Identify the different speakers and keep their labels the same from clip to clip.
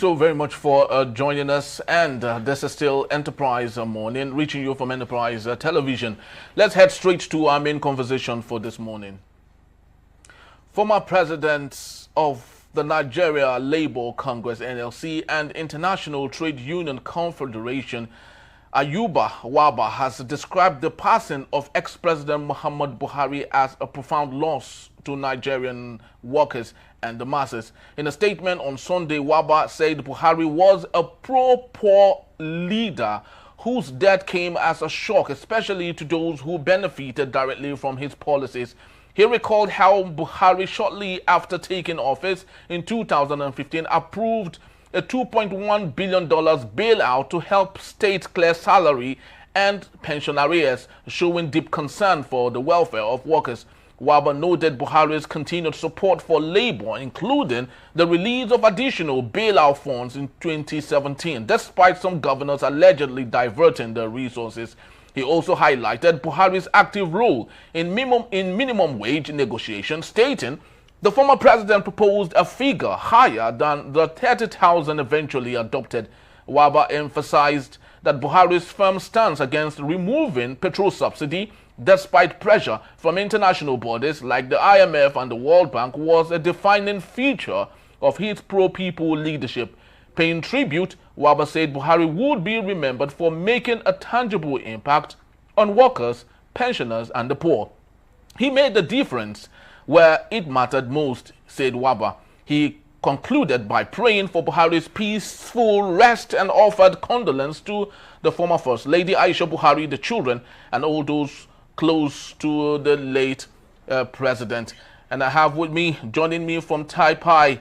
Speaker 1: so very much for joining us. And this is still Enterprise Morning, reaching you from Enterprise Television. Let's head straight to our main conversation for this morning. Former President of the Nigeria Labour Congress, NLC, and International Trade Union Confederation, Ayuba Wabba, has described the passing of ex-President Muhammadu Buhari as a profound loss to Nigerian workers and the masses. In a statement on Sunday, Wabba said Buhari was a pro-poor leader whose death came as a shock, especially to those who benefited directly from his policies. He recalled how Buhari, shortly after taking office in 2015, approved a $2.1 billion bailout to help states clear salary and pension arrears, showing deep concern for the welfare of workers. Wabba noted Buhari's continued support for labor, including the release of additional bailout funds in 2017, despite some governors allegedly diverting the resources. He also highlighted Buhari's active role in minimum wage negotiations, stating the former president proposed a figure higher than the 30,000 eventually adopted. Wabba emphasized that Buhari's firm stance against removing petrol subsidy, despite pressure from international bodies like the IMF and the World Bank, was a defining feature of his pro-people leadership. Paying tribute, Wabba said Buhari would be remembered for making a tangible impact on workers, pensioners, and the poor. He made the difference where it mattered most, said Wabba. He concluded by praying for Buhari's peaceful rest and offered condolence to the former First Lady Aisha Buhari, the children, and all those close to the late president. And I have with me, joining me from Taipei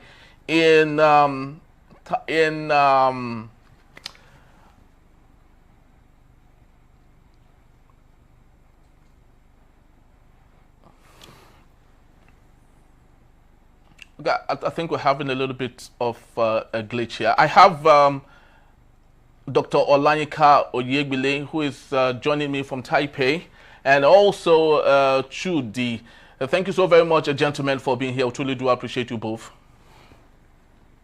Speaker 1: I think we're having a little bit of a glitch here. I have Dr. Olanyika Oyegbile, who is joining me from Taipei, and also Chudi. Thank you so very much, gentlemen, for being here. I truly do appreciate you both.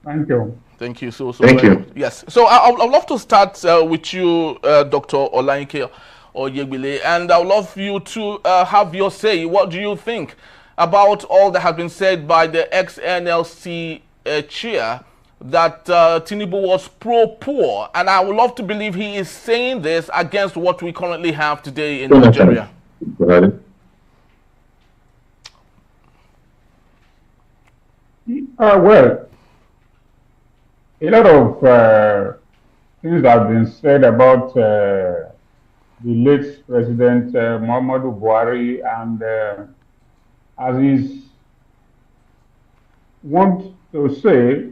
Speaker 2: Thank you.
Speaker 1: Thank you so
Speaker 3: Thank you.
Speaker 1: much. Yes. So I'd love to start with you, Dr. Olanyika Oyegbile, and I'd love you to have your say. What do you think about all that has been said by the ex-NLC chair, that Tinubu was pro-poor? And I would love to believe he is saying this against what we currently have today in Nigeria.
Speaker 2: Well, a lot of things have been said about the late President Muhammadu Buhari, and as is want to say,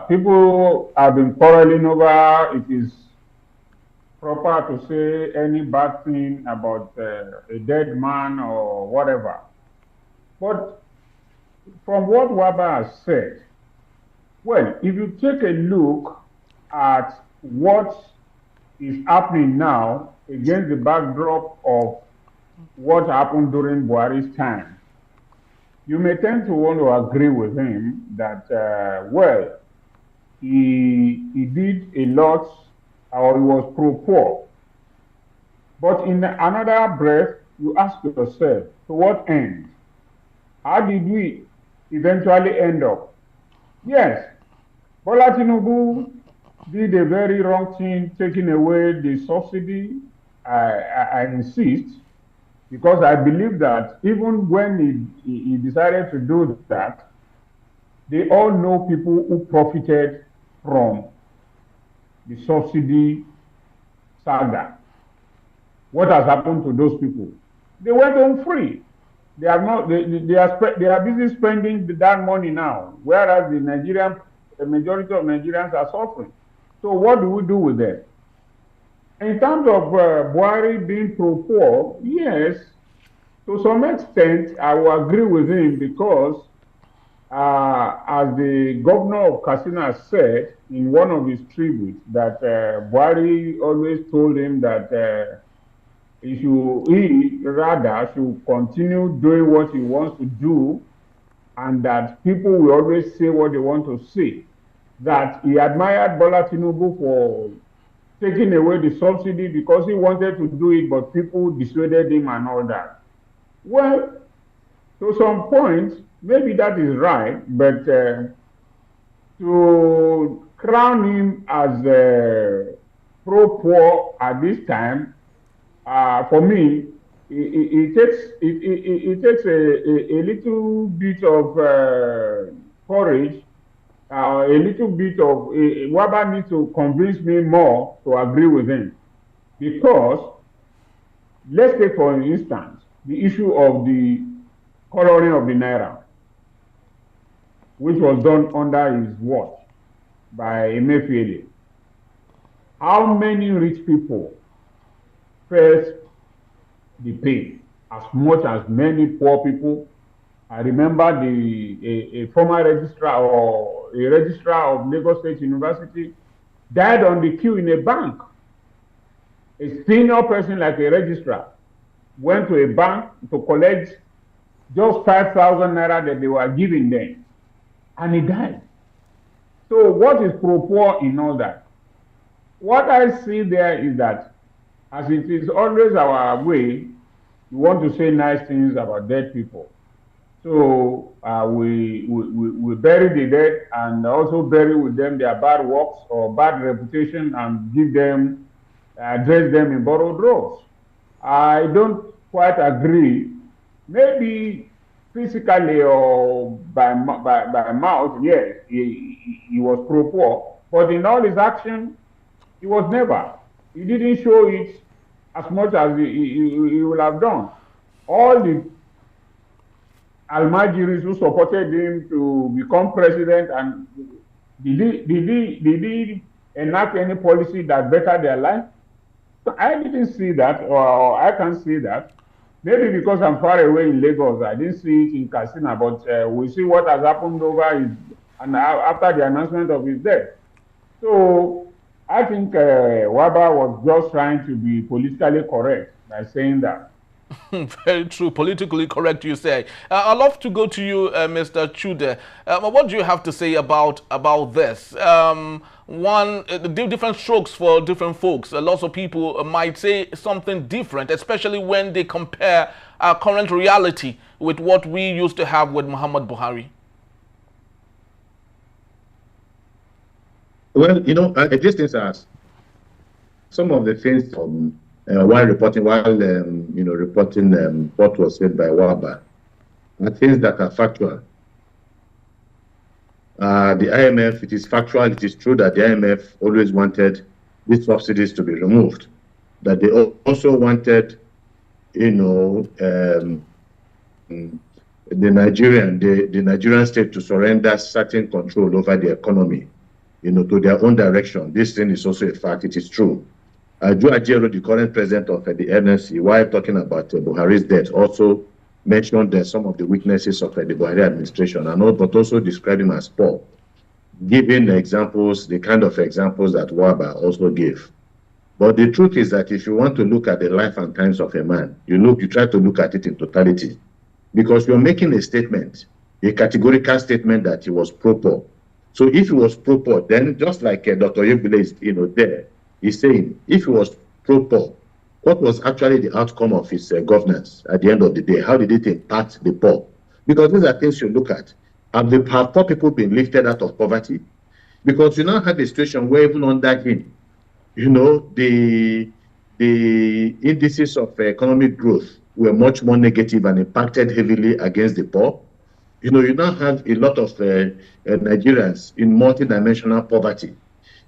Speaker 2: people have been quarreling over it is proper to say any bad thing about a dead man or whatever. But from what Wabba has said, well, if you take a look at what is happening now against the backdrop of what happened during Buhari's time, you may tend to want to agree with him that, well, he did a lot, or he was pro-poor. But in another breath, you ask yourself, to what end? How did we eventually end up? Yes, Bola Tinubu did a very wrong thing, taking away the subsidy. I insist, because I believe that even when he decided to do that, they all know people who profited from the subsidy saga. What has happened to those people? They went home free. They are not. They are busy spending that money now, whereas the majority of Nigerians are suffering. So what do we do with them? In terms of Buhari being pro-poor, yes, to some extent, I will agree with him, because as the governor of Katsina said in one of his tributes, that Buhari always told him that he rather should continue doing what he wants to do, and that people will always say what they want to say. that he admired Bola Tinubu for taking away the subsidy because he wanted to do it, but people dissuaded him and all that. Well, to some point, maybe that is right, but to crown him as pro-poor at this time, for me, it takes a little bit of courage, a little bit of Wabba needs to convince me more to agree with him, because let's take for instance the issue of the coloring of the naira, which was done under his watch by Emefiele. How many rich people felt the pain as much as many poor people? I remember a former registrar or a registrar of Lagos State University died on the queue in a bank. A senior person like a registrar went to a bank to collect just 5,000 naira that they were giving them, and he died. So what is pro-poor in all that? What I see there is that, as it is always our way, we want to say nice things about dead people. So we bury the dead and also bury with them their bad works or bad reputation and give them, dress them in borrowed robes. I don't quite agree. Maybe physically or by mouth, yes, he was pro-poor, but in all his action, he was never. He didn't show it as much as he would have done. All the Almajiris who supported him to become president, and did he enact any policy that bettered their life? So I didn't see that, or I can't see that. Maybe because I'm far away in Lagos, I didn't see it in Katsina, but we see what has happened over his, and after the announcement of his death. So I think Wabba was just trying to be politically correct by saying that.
Speaker 1: Very true. Politically correct, you say. I'd love to go to you, Mr. Chude. What do you have to say about this? Different strokes for different folks. Lots of people might say something different, especially when they compare our current reality with what we used to have with Muhammadu Buhari.
Speaker 3: Well, you know, these things are some of the things from while reporting what was said by Wabba, are things that are factual. The IMF, it is factual. It is true that the IMF always wanted these subsidies to be removed. That they also wanted, you know, the Nigerian state to surrender certain control over the economy, you know, to their own direction. This thing is also a fact. It is true. Awujale, the current president of the NLC, while talking about Buhari's death, also mentioned some of the weaknesses of the Buhari administration, but also described him as poor, giving examples, the kind of examples that Wabba also gave. But the truth is that if you want to look at the life and times of a man, you try to look at it in totality, because you're making a statement, a categorical statement that he was pro-poor. So if he was pro-poor, then just like Dr. Yebule is, you know, there, he's saying, if he was pro-poor, what was actually the outcome of his governance at the end of the day? How did it impact the poor? Because these are things you look at. Have poor people been lifted out of poverty? Because you now have a situation where even under him, you know, the indices of economic growth were much more negative and impacted heavily against the poor. You know, you now have a lot of Nigerians in multidimensional poverty.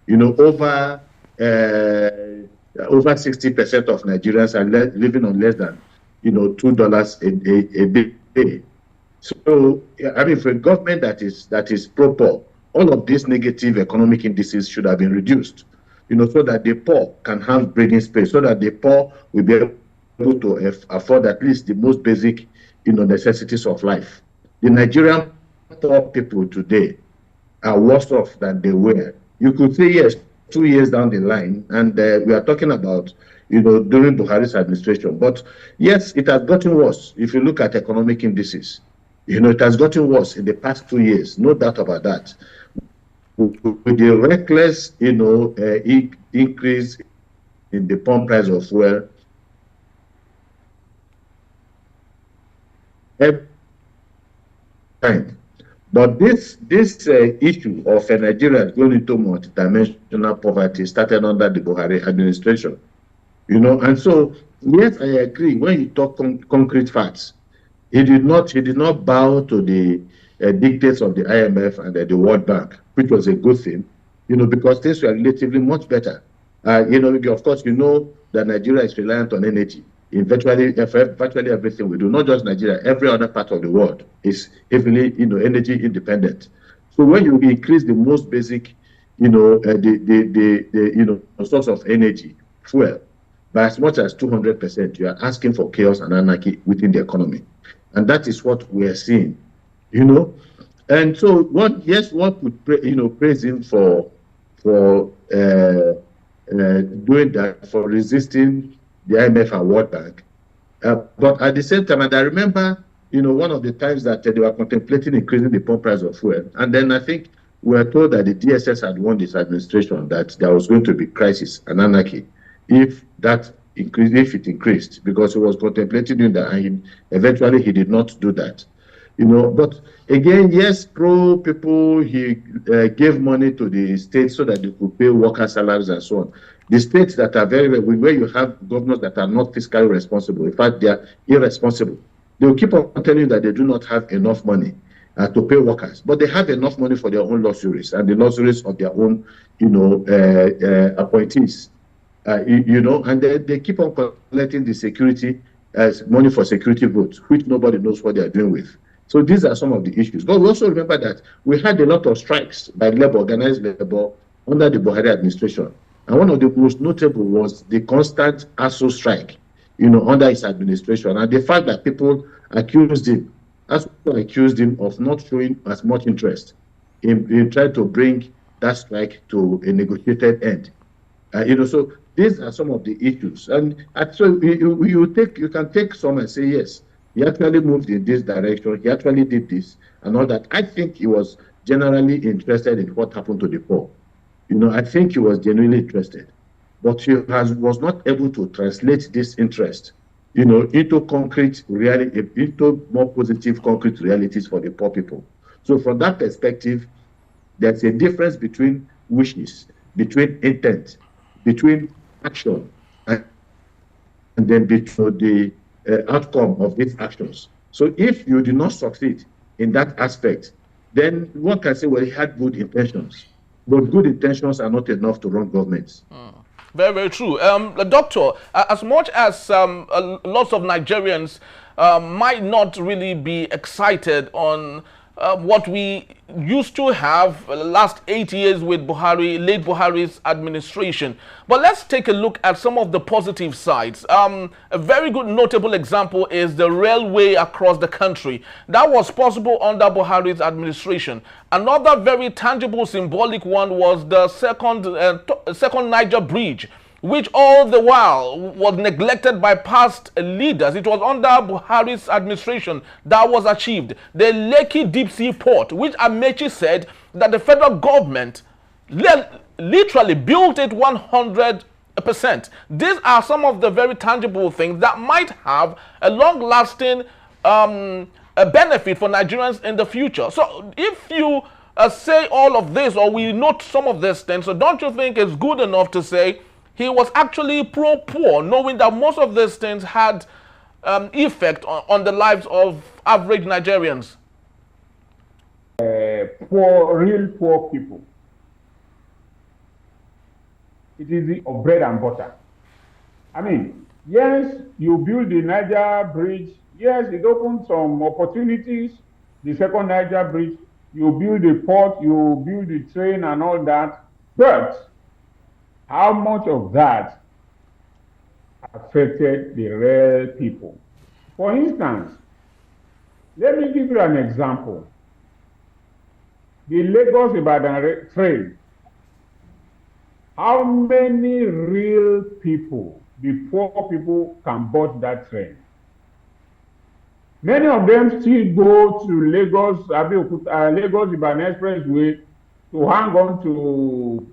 Speaker 3: You know, over 60% of Nigerians are living on less than, you know, $2 a day. So, I mean, for a government that is pro-poor, all of these negative economic indices should have been reduced, you know, so that the poor can have breathing space, so that the poor will be able to afford at least the most basic, you know, necessities of life. The Nigerian poor people today are worse off than they were. You could say, yes, 2 years down the line, and we are talking about, you know, during Buhari's administration. But yes, it has gotten worse. If you look at economic indices, you know, it has gotten worse in the past 2 years. No doubt about that. with the reckless, increase in the pump price of fuel, every time. But this issue of Nigeria going into multidimensional poverty started under the Buhari administration, and so yes, I agree. When you talk concrete facts, he did not bow to the dictates of the IMF and the World Bank, which was a good thing, because things were relatively much better. Of course, that Nigeria is reliant on energy in virtually everything we do. Not just Nigeria, every other part of the world is heavily, energy independent. So when you increase the most basic, source of energy, fuel, by as much as 200%, you are asking for chaos and anarchy within the economy, and that is what we are seeing. And so one could praise him for doing that, for resisting the IMF and World Bank. But at the same time, and I remember, one of the times that they were contemplating increasing the pump price of fuel, and then I think we were told that the DSS had warned this administration that there was going to be crisis and anarchy if it increased, because he was contemplating doing that, and eventually he did not do that. But again, yes, pro people, he gave money to the states so that they could pay worker salaries and so on. The states that are where you have governors that are not fiscally responsible, in fact, they are irresponsible. They will keep on telling you that they do not have enough money to pay workers, but they have enough money for their own luxuries and the luxuries of their own, appointees. And they keep on collecting the security as money for security votes, which nobody knows what they are doing with. So these are some of the issues. But we also remember that we had a lot of strikes by organized labor under the Buhari administration. And one of the most notable was the constant ASO strike, under his administration. And the fact that people accused him of not showing as much interest in trying to bring that strike to a negotiated end. So these are some of the issues. And so you can take some and say, yes, he actually moved in this direction, he actually did this and all that. I think he was generally interested in what happened to the poor. I think he was genuinely interested, but he was not able to translate this interest, into concrete reality, into more positive concrete realities for the poor people. So from that perspective, there's a difference between wishes, between intent, between action, and then between the outcome of these actions. So if you do not succeed in that aspect, then one can say, well, he had good intentions. But good intentions are not enough to run governments.
Speaker 1: Very, very true. Doctor, as much as lots of Nigerians might not really be excited on what we used to have last 8 years with late Buhari's administration. But let's take a look at some of the positive sides. A very good notable example is the railway across the country. That was possible under Buhari's administration. Another very tangible, symbolic one was the second Niger Bridge, which all the while was neglected by past leaders. It was under Buhari's administration that was achieved. The Lekki Deep Sea Port, which Amechi said that the federal government literally built it 100%. These are some of the very tangible things that might have a long-lasting benefit for Nigerians in the future. So if you say all of this, or we note some of these things, so don't you think it's good enough to say he was actually pro-poor, knowing that most of these things had effect on the lives of average Nigerians?
Speaker 2: Real poor people. It is the bread and butter. I mean, yes, you build the Niger Bridge. Yes, it opened some opportunities. The second Niger Bridge, you build the port, you build the train and all that. But how much of that affected the real people? For instance, let me give you an example. The Lagos-Ibadan train. How many real people, the poor people, can board that train? Many of them still go to Lagos-Ibadan Expressway to hang on to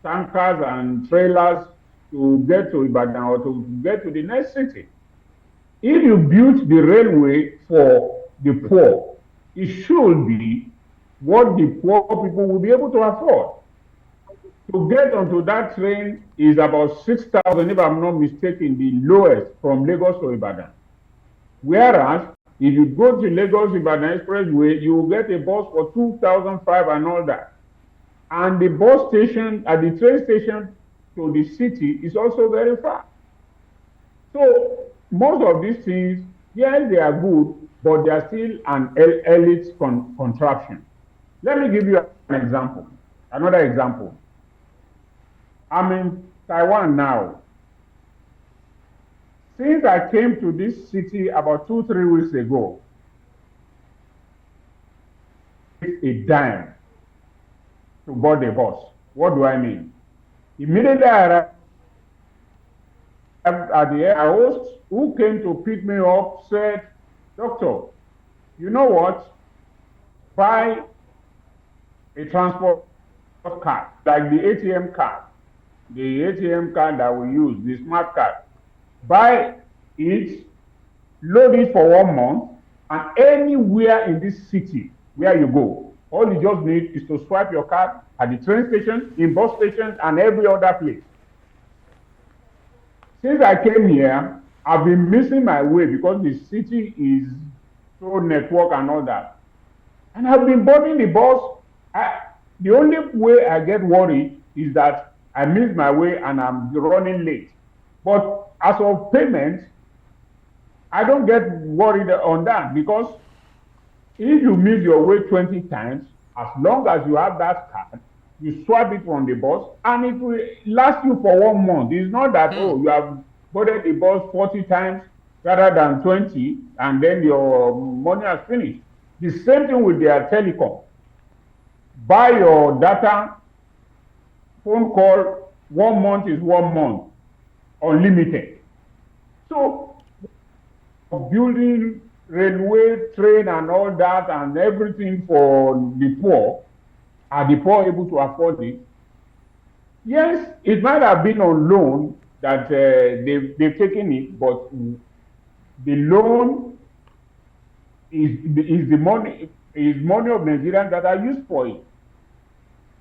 Speaker 2: tankers and trailers to get to Ibadan or to get to the next city. If you build the railway for the poor, it should be what the poor people will be able to afford. To get onto that train is about 6,000, if I'm not mistaken, the lowest from Lagos to Ibadan. Whereas, if you go to Lagos-Ibadan Expressway, you will get a bus for 2,500 and all that. And the bus station, at the train station to the city is also very far. So, most of these things, yes, they are good, but they are still an elite contraption. Let me give you an example, another example. I'm in Taiwan now. Since I came to this city about 2-3 weeks ago, it's a dime to board a bus. What do I mean? Immediately I arrived at the air, our host who came to pick me up said, "Doctor, you know what? Buy a transport card, like the ATM card. The ATM card that we use, the smart card. Buy it, load it for 1 month, and anywhere in this city where you go, all you just need is to swipe your card at the train station, in bus stations, and every other place." Since I came here, I've been missing my way because the city is so network and all that. And I've been boarding the bus. The only way I get worried is that I miss my way and I'm running late. But as of payment, I don't get worried on that, because if you miss your way 20 times, as long as you have that card, you swipe it from the bus and it will last you for 1 month. It's not that, you have boarded the bus 40 times rather than 20 and then your money has finished. The same thing with their telecom. Buy your data, phone call, 1 month is 1 month, unlimited. So, building railway, train and all that and everything for the poor, are the poor able to afford it? Yes, it might have been on loan that they've taken it, but the loan is the money of Nigerians that are used for it.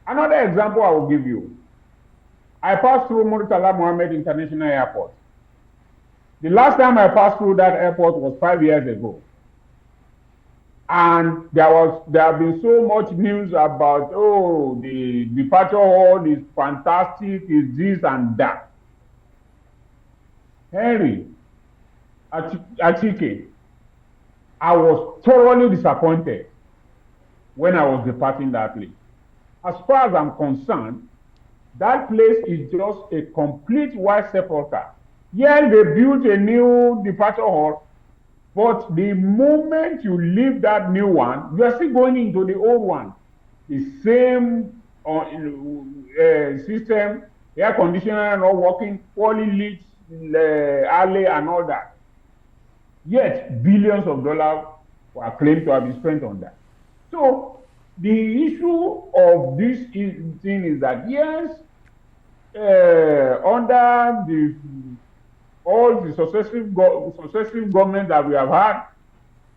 Speaker 2: Another example I will give you. I passed through Murtala Mohammed International Airport. The last time I passed through that airport was 5 years ago. And there have been so much news about, the departure hall is fantastic, is this and that. Henry Achike, I was thoroughly disappointed when I was departing that place. As far as I'm concerned, that place is just a complete white sepulcher. Yeah, they built a new departure hall, but the moment you leave that new one, you are still going into the old one. The same system, air conditioner not working, poorly lit alley and all that. Yet, billions of dollars were claimed to have been spent on that. So, the issue of this thing is that, yes, under all the successive governments that we have had,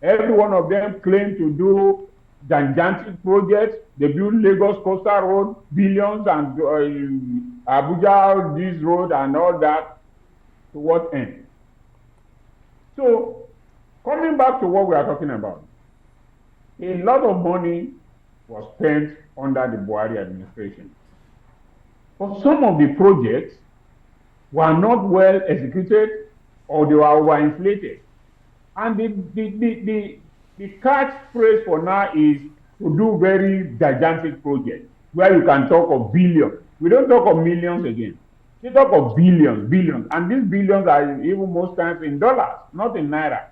Speaker 2: every one of them claim to do gigantic projects. They build Lagos Coastal Road, billions, and Abuja, this road, and all that. To what end? So, coming back to what we are talking about, a lot of money was spent under the Buhari administration. But some of the projects were not well executed, or they were overinflated. And the catchphrase for now is to do very gigantic projects where you can talk of billions. We don't talk of millions again. We talk of billions. And these billions are even most times in dollars, not in naira.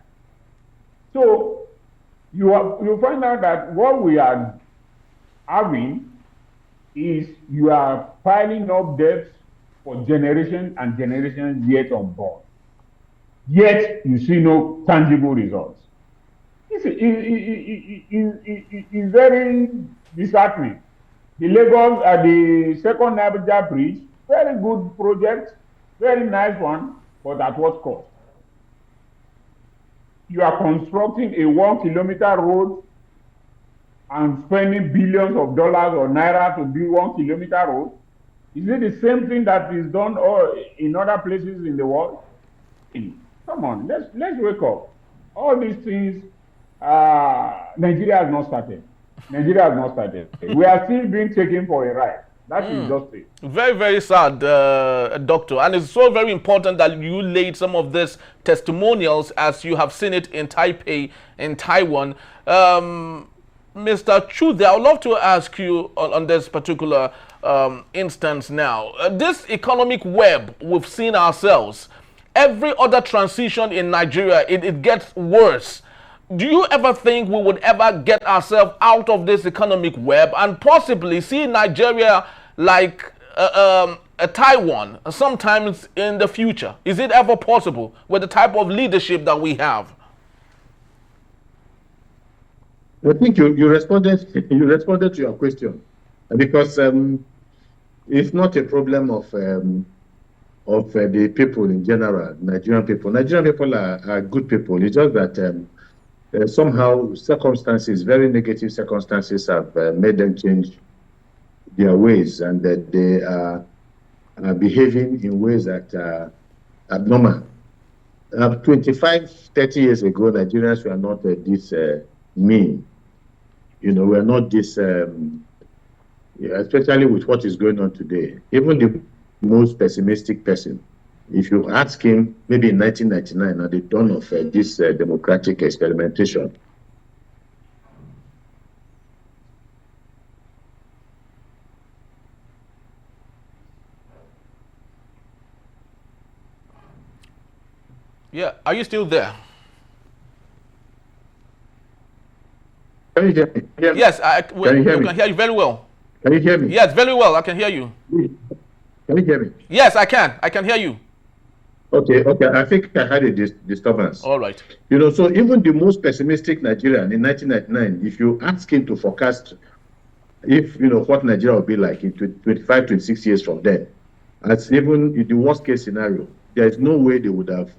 Speaker 2: So you find out that what we are having is you are piling up debts for generations and generations yet unborn. Yet you see no tangible results. It's very disheartening. The Lagos, the second Niger bridge, very good project, very nice one, but at what cost? You are constructing a 1 kilometer road and spending billions of dollars or naira to build 1 kilometer road. Is it the same thing that is done in other places in the world? Come on, let's wake up. All these things, Nigeria has not started. Nigeria has not started. We are still being taken for a ride. That is just it.
Speaker 1: Very, very sad, Doctor. And it's so very important that you laid some of these testimonials as you have seen it in Taipei, in Taiwan. Mr. Chude, I would love to ask you on this particular instance now. This economic web we've seen ourselves, every other transition in Nigeria, it gets worse. Do you ever think we would ever get ourselves out of this economic web and possibly see Nigeria like a Taiwan sometimes in the future? Is it ever possible with the type of leadership that we have?
Speaker 3: I think you responded to your question, because it's not a problem of the people in general, Nigerian people. Nigerian people are good people. It's just that somehow circumstances, very negative circumstances, have made them change their ways, and that they are behaving in ways that are abnormal. 25, 30 years ago, Nigerians were not this mean. We're not this, especially with what is going on today. Even the most pessimistic person, if you ask him, maybe in 1999, at the dawn of this democratic experimentation,
Speaker 1: Yeah, are you still there?
Speaker 3: Can you hear me?
Speaker 1: Yes,
Speaker 3: can you hear me?
Speaker 1: Can hear you very well.
Speaker 3: Can you hear me?
Speaker 1: Yes, very well. I can hear you.
Speaker 3: Can you hear me?
Speaker 1: Yes, I can. I can hear you.
Speaker 3: Okay. I think I had a disturbance.
Speaker 1: All right.
Speaker 3: So even the most pessimistic Nigerian in 1999, if you ask him to forecast if, what Nigeria will be like in 25, 26 years from then, as even in the worst case scenario, there is no way they would have,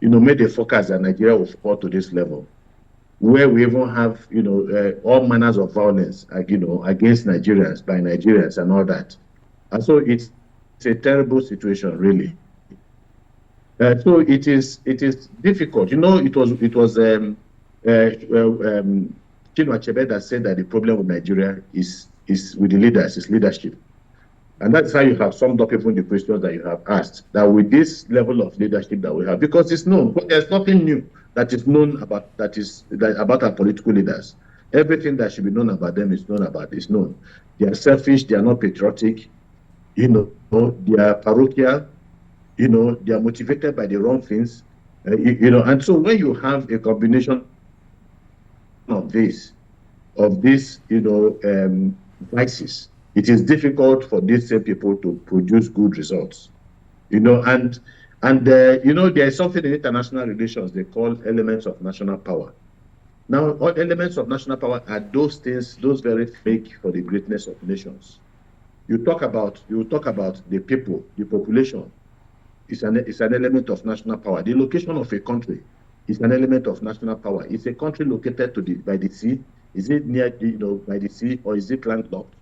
Speaker 3: made a forecast that Nigeria will fall to this level, where we even have, all manners of violence, against Nigerians, by Nigerians and all that. And so it's a terrible situation, really. So it is difficult. It was Chinua Achebe that said that the problem with Nigeria is with the leaders, is leadership. And that's how you have summed up even the questions that you have asked, that with this level of leadership that we have, because it's known, there's nothing new that is known about about our political leaders. Everything that should be known about them is known. They are selfish, they are not patriotic, they are parochial, they are motivated by the wrong things, and so when you have a combination of these vices, it is difficult for these same people to produce good results, and there is something in international relations they call elements of national power. Now, all elements of national power are those things, those very fake for the greatness of nations. You talk about the people, the population. It's an element of national power. The location of a country is an element of national power. Is a country located by the sea? Is it near by the sea, or is it landlocked?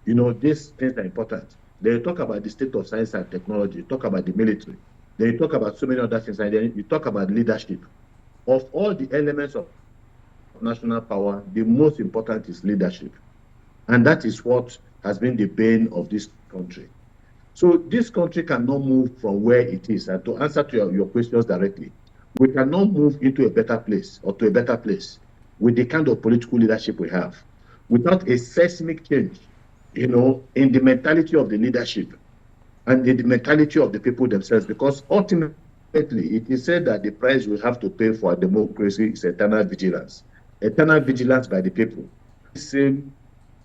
Speaker 3: These things are important. They talk about the state of science and technology, talk about the military. They talk about so many other things, and then you talk about leadership. Of all the elements of national power, the most important is leadership. And that is what has been the bane of this country. So this country cannot move from where it is. And to answer to your questions directly, we cannot move into a better place or to a better place with the kind of political leadership we have without a seismic change, in the mentality of the leadership and in the mentality of the people themselves, because ultimately it is said that the price we have to pay for our democracy is eternal vigilance by the people. Same,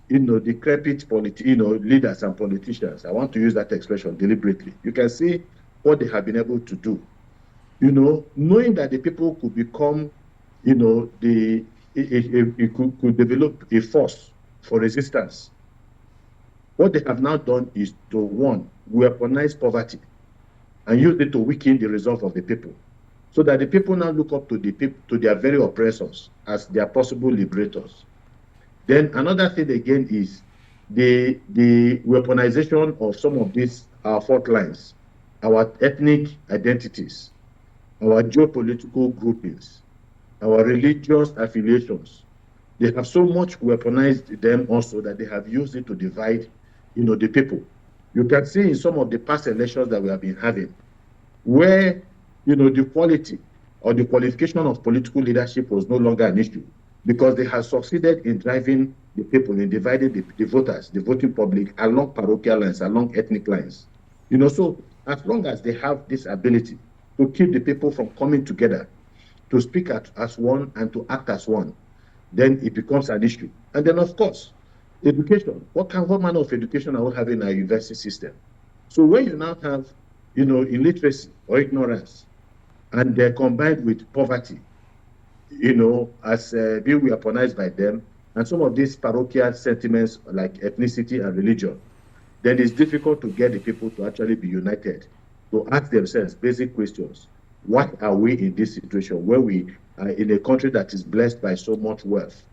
Speaker 3: decrepit leaders and politicians. I want to use that expression deliberately. You can see what they have been able to do. Knowing that the people could become, it could develop a force for resistance. What they have now done is to, one, weaponize poverty and use it to weaken the resolve of the people, so that the people now look up to their very oppressors as their possible liberators. Then another thing again is the weaponization of some of these our fault lines, our ethnic identities, our geopolitical groupings, our religious affiliations. They have so much weaponized them also that they have used it to divide, the people. You can see in some of the past elections that we have been having, where, the quality or the qualification of political leadership was no longer an issue, because they have succeeded in driving the people, in dividing the voters, the voting public, along parochial lines, along ethnic lines. So as long as they have this ability to keep the people from coming together, to speak as one and to act as one, then it becomes an issue. And then, of course, education. What manner of education are we having in our university system? So when you now have, illiteracy or ignorance, and they're combined with poverty, as being weaponized by them, and some of these parochial sentiments like ethnicity and religion, then it's difficult to get the people to actually be united, to ask themselves basic questions. What are we in this situation where we are in a country that is blessed by so much wealth?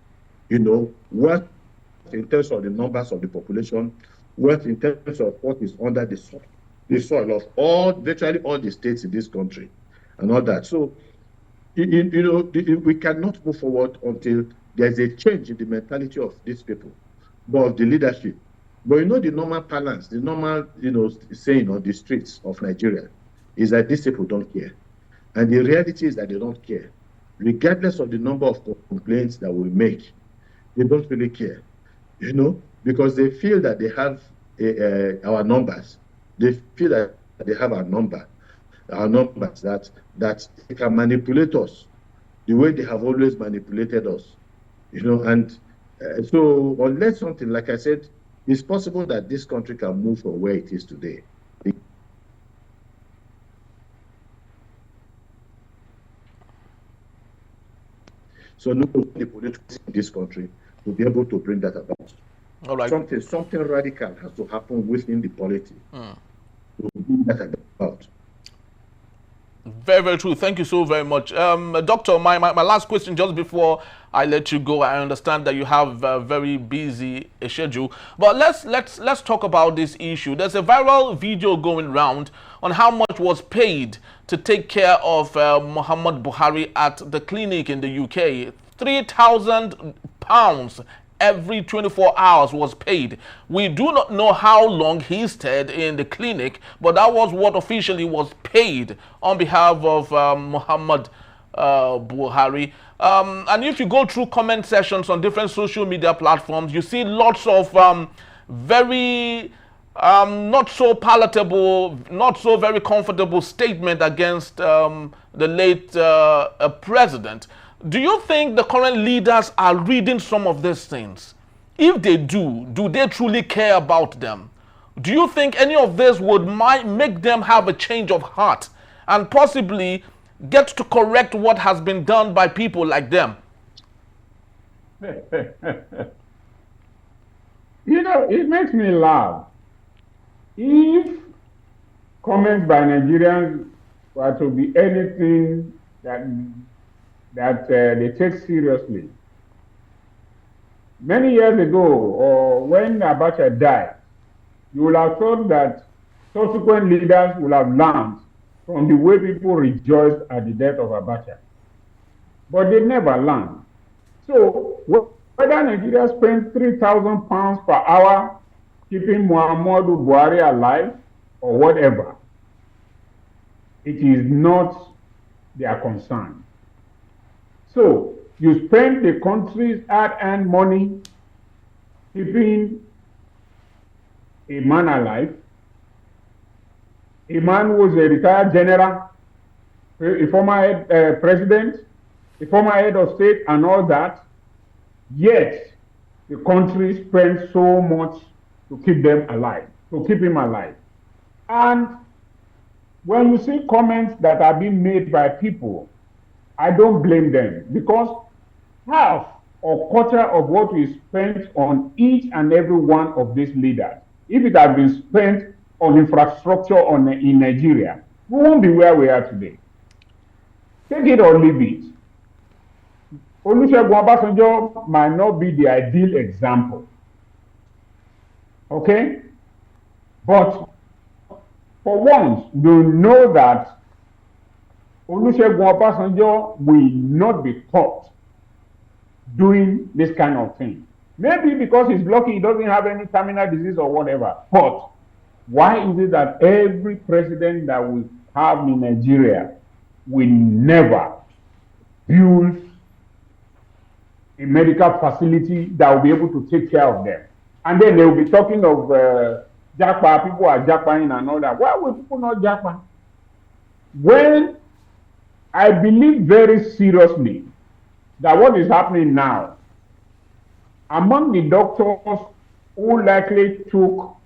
Speaker 3: Wealth in terms of the numbers of the population, wealth in terms of what is under the soil of virtually all the states in this country and all that. So, we cannot move forward until there's a change in the mentality of these people, but of the leadership. But the normal balance, the normal, saying on the streets of Nigeria is that these people don't care. And the reality is that they don't care. Regardless of the number of complaints that we make, they don't really care, because they feel that they have our numbers. They feel that they have our numbers that they can manipulate us the way they have always manipulated us, and so unless something, like I said, it's possible that this country can move from where it is today. So no the politics in this country to be able to bring that about.
Speaker 1: All right.
Speaker 3: Something radical has to happen within the polity to bring that about.
Speaker 1: Very, very true. Thank you so very much. Doctor, my last question just before I let you go. I understand that you have a very busy schedule, but let's talk about this issue. There's a viral video going around on how much was paid to take care of Muhammadu Buhari at the clinic in the UK. £3,000 every 24 hours was paid. We do not know how long he stayed in the clinic, but that was what officially was paid on behalf of Muhammadu Buhari. And if you go through comment sections on different social media platforms, you see lots of very not so palatable, not so very comfortable statement against the late president. Do you think the current leaders are reading some of these things? If they do they truly care about them? Do you think any of this might make them have a change of heart and possibly get to correct what has been done by people like them?
Speaker 2: It makes me laugh. If comments by Nigerians were to be anything that they take seriously. Many years ago, or when Abacha died, you would have thought that subsequent leaders would have learned from the way people rejoiced at the death of Abacha. But they never learned. So whether Nigeria spends £3,000 per hour keeping Muhammadu Buhari alive or whatever, it is not their concern. So you spend the country's hard-earned money keeping a man alive, a man who was a retired general, a former president, a former head of state, and all that. Yet the country spends so much to keep them alive, to keep him alive. And when you see comments that are being made by people, I don't blame them, because half or quarter of what we spent on each and every one of these leaders if it had been spent on infrastructure in Nigeria, we won't be where we are today. Take it or leave it. Olusegun Obasanjo might not be the ideal example. Okay? But for once, you know that Olusegun Obasanjo will not be caught doing this kind of thing. Maybe because he's lucky he doesn't have any terminal disease or whatever. But why is it that every president that we have in Nigeria will never build a medical facility that will be able to take care of them? And then they will be talking of Japa, people are Japaing and all that. Why will people not Japa? When I believe very seriously that what is happening now, among the doctors who likely took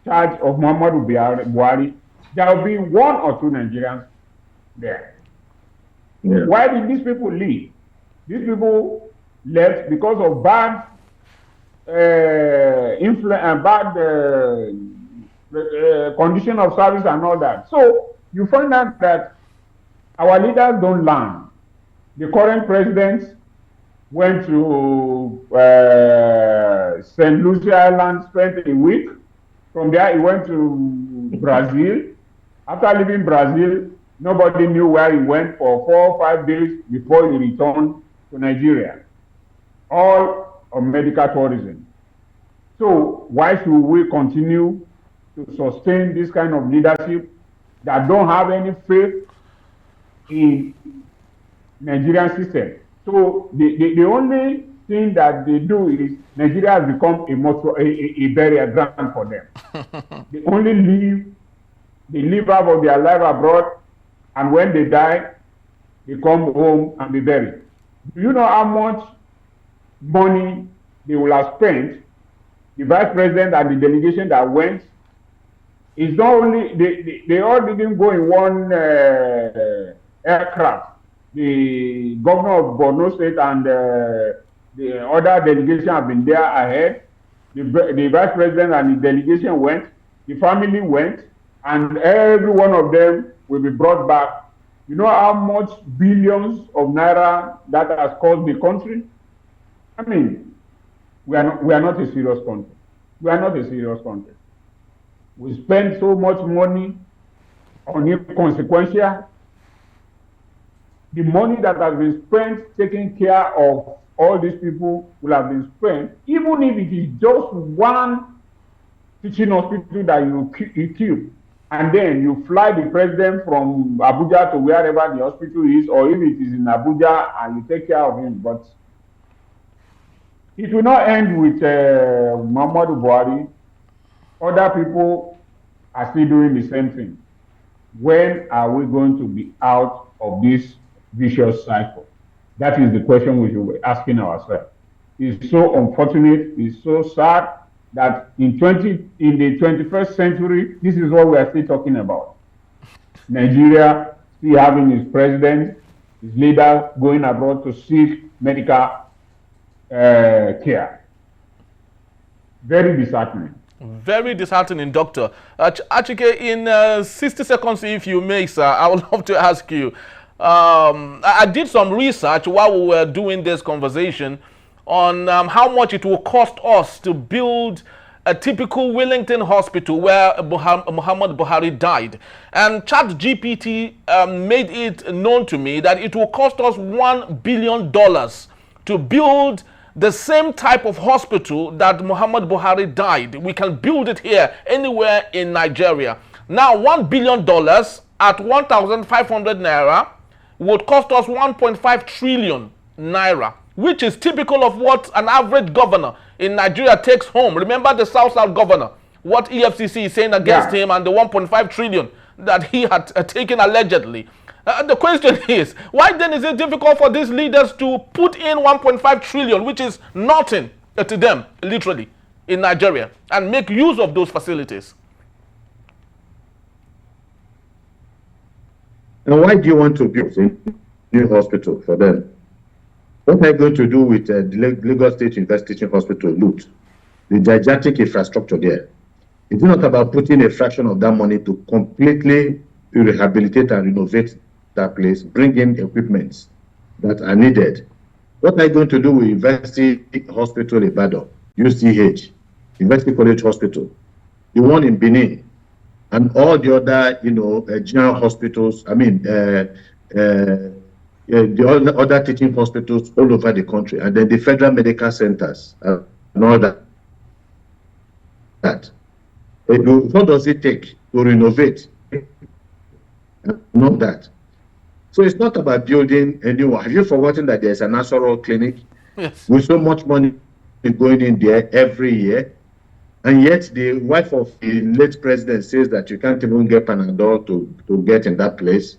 Speaker 2: charge of Muhammadu Buhari, there will be one or two Nigerians there. Yeah. Why did these people leave? These people left because of bad influence and bad condition of service and all that. So you find out that our leaders don't learn. The current president went to St. Lucia Island, spent a week. From there, he went to Brazil. After leaving Brazil, nobody knew where he went for 4 or 5 days before he returned to Nigeria. All on medical tourism. So why should we continue to sustain this kind of leadership that don't have any faith in Nigerian system? So the only thing that they do is Nigeria has become a burial ground for them. They only live out of their life abroad, and when they die, they come home and be buried. Do you know how much money they will have spent? The vice president and the delegation that went, it's not only, they all didn't go in one aircraft. The governor of Borno State and the other delegation have been there ahead. The vice president and the delegation went, the family went, and every one of them will be brought back. You know how much billions of naira that has cost the country? I mean, we are not a serious country. We are not a serious country. We spend so much money on inconsequential. The money that has been spent taking care of all these people will have been spent, even if it is just one teaching hospital that you keep, and then you fly the president from Abuja to wherever the hospital is, or if it is in Abuja and you take care of him. But it will not end with Muhammadu Buhari. Other people are still doing the same thing. When are we going to be out of this vicious cycle? That is the question we should be asking ourselves. It's so unfortunate, it's so sad that in the 21st century, this is what we are still talking about. Nigeria still having its president, its leader going abroad to seek medical care. Very disheartening.
Speaker 1: Very disheartening, Doctor. Achike, in 60 seconds, if you may, sir, I would love to ask you. I did some research while we were doing this conversation on how much it will cost us to build a typical Wellington hospital where Muhammad Buhari died. And ChatGPT made it known to me that it will cost us $1 billion to build the same type of hospital that Muhammad Buhari died. We can build it here, anywhere in Nigeria. Now, $1 billion at 1,500 naira would cost us 1.5 trillion naira, which is typical of what an average governor in Nigeria takes home. Remember the South-South governor, what EFCC is saying against him, and the 1.5 trillion that he had taken allegedly. The question is, why then is it difficult for these leaders to put in 1.5 trillion, which is nothing to them, literally, in Nigeria, and make use of those facilities?
Speaker 3: And why do you want to build a new hospital for them? What are you going to do with the Lagos State University Teaching Hospital, LUT? The gigantic infrastructure there. It's not about putting a fraction of that money to completely rehabilitate and renovate that place, bring in equipments that are needed. What are you going to do with University Hospital Ibadan, UCH, University College Hospital, the one in Benin, and all the other, general hospitals, the other teaching hospitals all over the country, and then the federal medical centers and all that. What does it take to renovate? Not that. So it's not about building a new one. Have you forgotten that there's a national clinic?
Speaker 1: Yes.
Speaker 3: With so much money going in there every year? And yet the wife of the late president says that you can't even get Panadol to get in that place.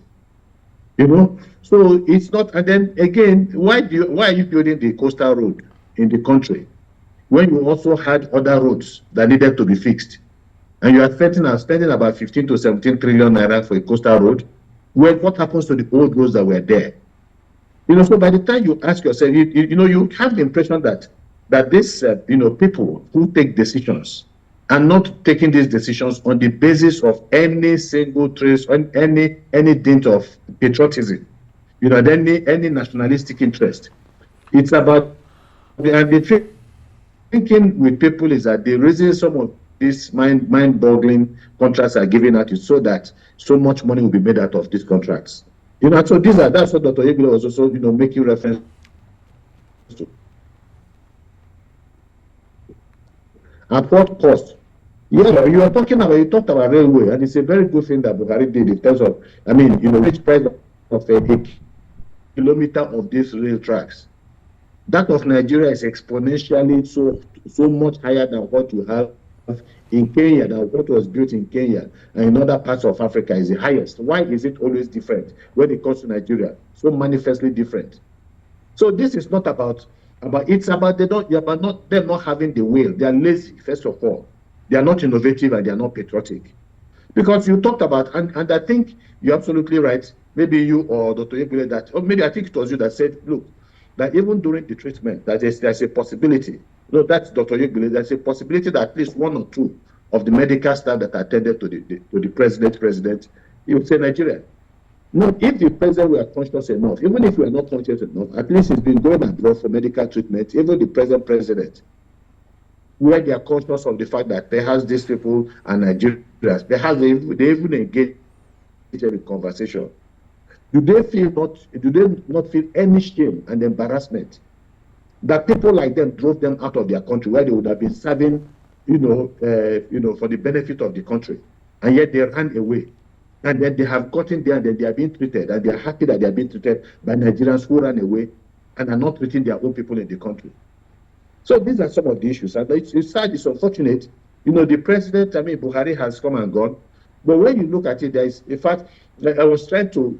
Speaker 3: So it's not. And then again, why are you building the coastal road in the country when you also had other roads that needed to be fixed? And you are spending about 15 to 17 trillion naira for a coastal road. Well, what happens to the old roads that were there? So by the time you ask yourself, you have the impression that this, people who take decisions are not taking these decisions on the basis of any single trace, on any dint of patriotism, any nationalistic interest. It's about, and the thinking with people is that the reason some of these mind-boggling contracts are given out is so that so much money will be made out of these contracts. So that's what Dr. Ayuba was also, making reference to. At what cost? Yeah, you talked about railway, and it's a very good thing that Buhari did in terms of, which price of a kilometer of these rail tracks. That of Nigeria is exponentially so much higher than what you have in Kenya, than what was built in Kenya and in other parts of Africa is the highest. Why is it always different when it comes to Nigeria? So manifestly different. So this is not about it's about them not having the will. They are lazy, first of all. They are not innovative and they are not patriotic. Because you talked about, and I think you're absolutely right, maybe you or Dr. Ayuba or maybe I think it was you that said, look, that even during the treatment, that there's a possibility. No, that's Dr. Ayuba. There's a possibility that at least one or two of the medical staff that attended to the president, he would say Nigeria. No, if the president were conscious enough, even if we are not conscious enough, at least he's been going abroad for medical treatment. Even the present president, where they are conscious of the fact that perhaps these people are Nigerians, perhaps they even engage in conversation. Do they not feel any shame and embarrassment that people like them drove them out of their country where they would have been serving, for the benefit of the country, and yet they ran away, and then they have gotten there and then they are being treated, and they are happy that they are being treated by Nigerians who ran away and are not treating their own people in the country. So these are some of the issues, and it's sad, it's unfortunate. The president, Buhari has come and gone, but when you look at it, there is, in fact, I was trying to,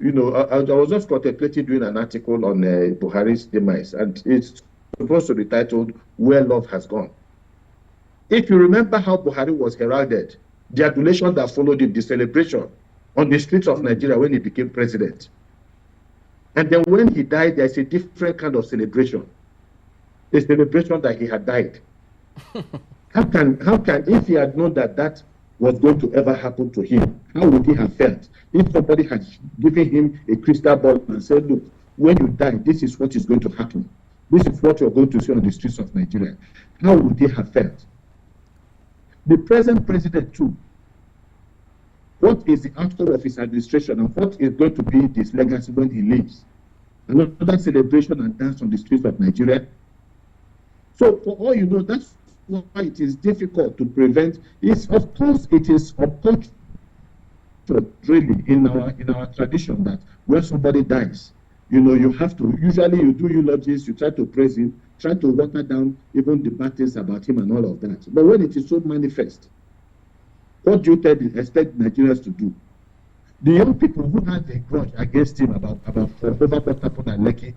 Speaker 3: I was just contemplating doing an article on Buhari's demise, and it's supposed to be titled "Where Love Has Gone." If you remember how Buhari was heralded, the adulation that followed him, the celebration on the streets of Nigeria when he became president, and then when he died, there's a different kind of celebration. A celebration that he had died. How can if he had known that was going to ever happen to him, how would he have felt? If somebody had given him a crystal ball and said, look, when you die, this is what is going to happen. This is what you're going to see on the streets of Nigeria. How would he have felt? The present president too. What is the outcome of his administration and what is going to be his legacy when he leaves? Another celebration and dance on the streets of Nigeria. So for all you know, that's why it is difficult to prevent. Of course it is uncultured really in our tradition that when somebody dies, you have to, usually you do eulogies, you try to praise him, try to water down even the bad things about him and all of that. But when it is so manifest, what do you expect Nigerians to do? The young people who had a grudge against him about over what happened at Lekki,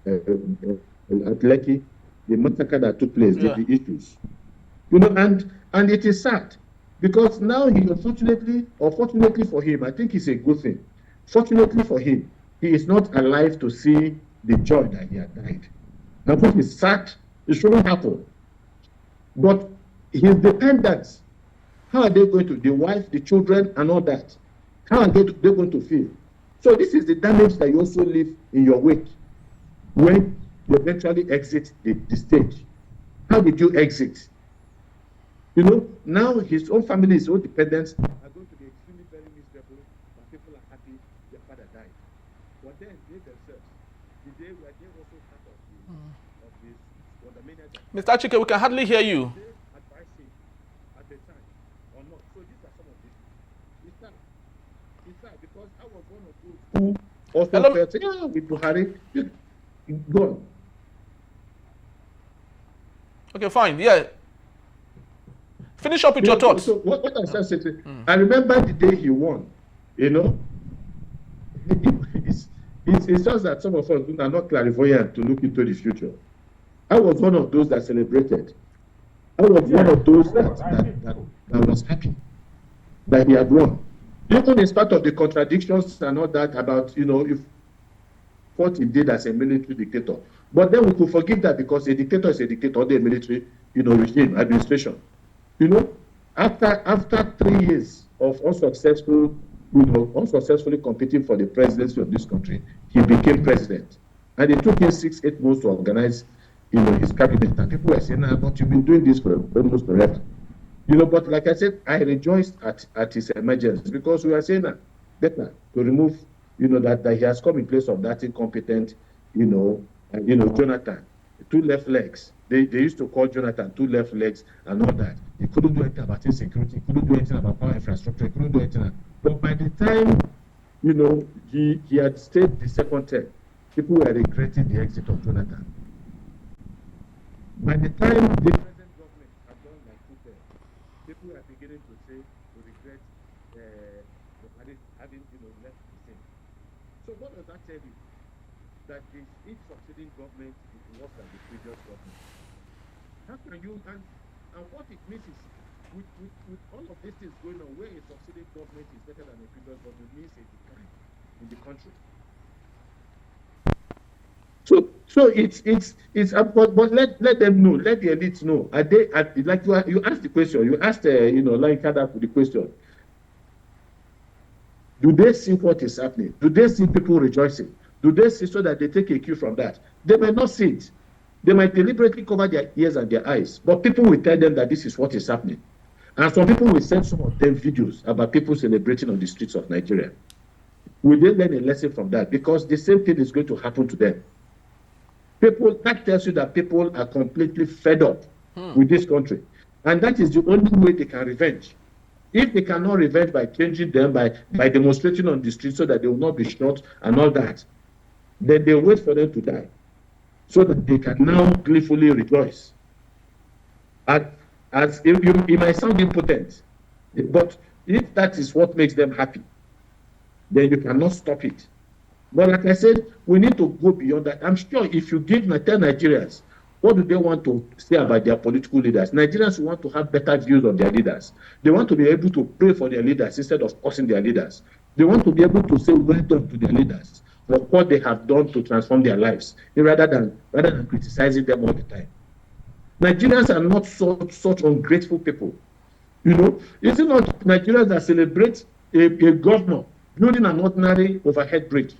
Speaker 3: at Lekki, the massacre that took place, the issues, and it is sad because now he, unfortunately, or fortunately for him, I think it's a good thing. Fortunately for him, he is not alive to see the joy that he had died. And when he's sacked, it shouldn't happen. But his dependents, how are they going to, the wife, the children, and all that? How are they going to feel? So this is the damage that you also leave in your wake when you eventually exit the stage. How did you exit? You know, now his own family, his own dependents are going to be extremely very miserable, but people are happy their father died. But then they themselves, were they also part of this fundamental?
Speaker 1: Mr. Chike, we can hardly hear you.
Speaker 3: At the time or not. So these are some of the it's sad because I was one of those who also felt, yeah, with Buhari, go on.
Speaker 1: Okay, fine. Yeah. Finish up with your thoughts.
Speaker 3: So what I said, I remember the day he won, you know. It's just that some of us are not clairvoyant to look into the future. I was one of those that celebrated. I was one of those that was happy that he had won. Even in spite of the contradictions and all that about, you know, if what he did as a military dictator. But then we could forgive that because a dictator is a dictator, the military, you know, regime, administration. You know, after 3 years of unsuccessfully competing for the presidency of this country, he became president. And it took him 6-8 months to organize, you know, his cabinet. And people were saying, but you've been doing this for almost forever. You know, but like I said, I rejoiced at his emergence because we were saying that better to remove, you know, that he has come in place of that incompetent, Jonathan, 2 left legs. They used to call Jonathan 2 left legs and all that. He couldn't do anything about insecurity. He couldn't do anything about power infrastructure. He couldn't do anything. But by the time, you know, he had stayed the second term, people were regretting the exit of Jonathan. By the time the present government had done like 2 terms, people were beginning to say to regret having, you know, left the same. So what does that tell you? That each succeeding government is worse than the previous government. How can you, and what it means is, with all of these things going on, where a succeeding government is better than a previous government means a decline in the country. So it's but let them know, let the elites know. Are they like you asked the question? You asked like the question. Do they see what is happening? Do they see people rejoicing? Do they see so that they take a cue from that? They might not see it. They might deliberately cover their ears and their eyes, but people will tell them that this is what is happening. And some people will send some of them videos about people celebrating on the streets of Nigeria. Will they learn a lesson from that? Because the same thing is going to happen to them. That tells you that people are completely fed up with this country. And that is the only way they can revenge. If they cannot revenge by changing them, by demonstrating on the streets so that they will not be shot and all that, then they wait for them to die so that they can now gleefully rejoice. As it might sound impotent, but if that is what makes them happy, then you cannot stop it. But like I said, we need to go beyond that. I'm sure if you tell Nigerians, what do they want to say about their political leaders? Nigerians want to have better views of their leaders. They want to be able to pray for their leaders instead of cursing their leaders. They want to be able to say well done to their leaders for what they have done to transform their lives, rather than criticizing them all the time. Nigerians are not such ungrateful people. You know, is it not Nigerians that celebrate a governor building an ordinary overhead bridge?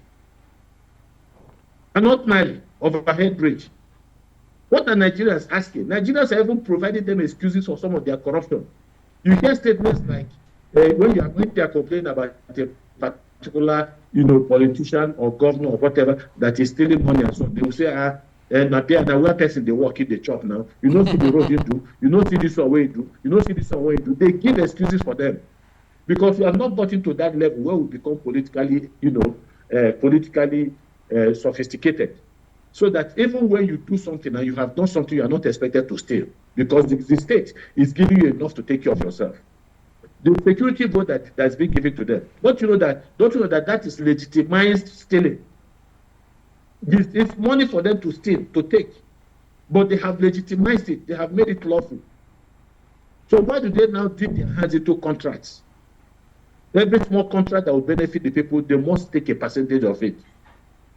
Speaker 3: An ordinary overhead bridge. What are Nigerians asking? Nigerians are even providing them excuses for some of their corruption. You hear statements like, when they are complaining about a particular, politician or governor or whatever that is stealing money and so on, they will say, now where person they work in the chop now. You don't see the road you do. You don't see this one way you do. You don't see this one way you do. They give excuses for them because we have not gotten to that level where we become politically sophisticated. So that even when you do something and you have done something, you are not expected to steal because the state is giving you enough to take care of yourself. The security vote that's been given to them. Don't you know that that is legitimized stealing? It's money for them to steal, to take. But they have legitimized it. They have made it lawful. So why do they now dip their hands into contracts? Every small contract that will benefit the people, they must take a percentage of it.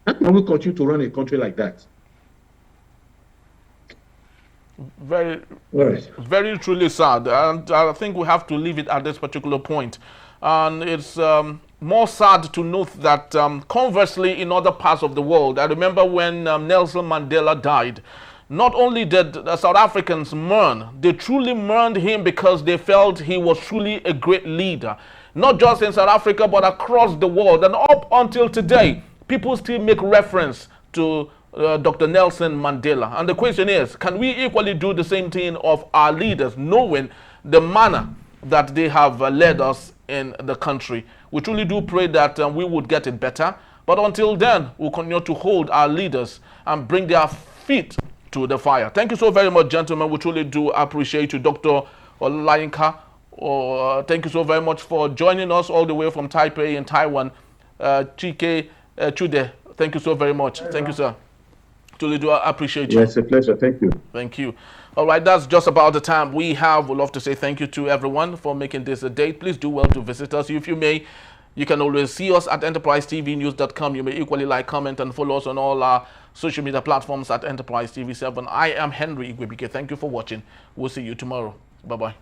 Speaker 3: How can we continue to run a country like that?
Speaker 1: Very,
Speaker 3: Right.
Speaker 1: very truly sad, and I think we have to leave it at this particular point. And it's more sad to note that conversely, in other parts of the world, I remember when Nelson Mandela died, not only did South Africans mourn, they truly mourned him because they felt he was truly a great leader, not just in South Africa, but across the world. And up until today, people still make reference to Dr. Nelson Mandela. And the question is, can we equally do the same thing of our leaders, knowing the manner that they have led us in the country? We truly do pray that we would get it better. But until then, we'll continue to hold our leaders and bring their feet to the fire. Thank you so very much, gentlemen. We truly do appreciate you. Dr. Olayinka, thank you so very much for joining us all the way from Taipei in Taiwan. Chike Chude, thank you so very much. Thank you, sir. Truly do appreciate you.
Speaker 3: Yes, a pleasure. Thank you.
Speaker 1: Thank you. All right, that's just about the time we have. We'd love to say thank you to everyone for making this a date. Please do well to visit us. If you may, you can always see us at enterprisetvnews.com. You may equally like, comment, and follow us on all our social media platforms at Enterprise TV 7. I am Henry Igwebike. Thank you for watching. We'll see you tomorrow. Bye-bye.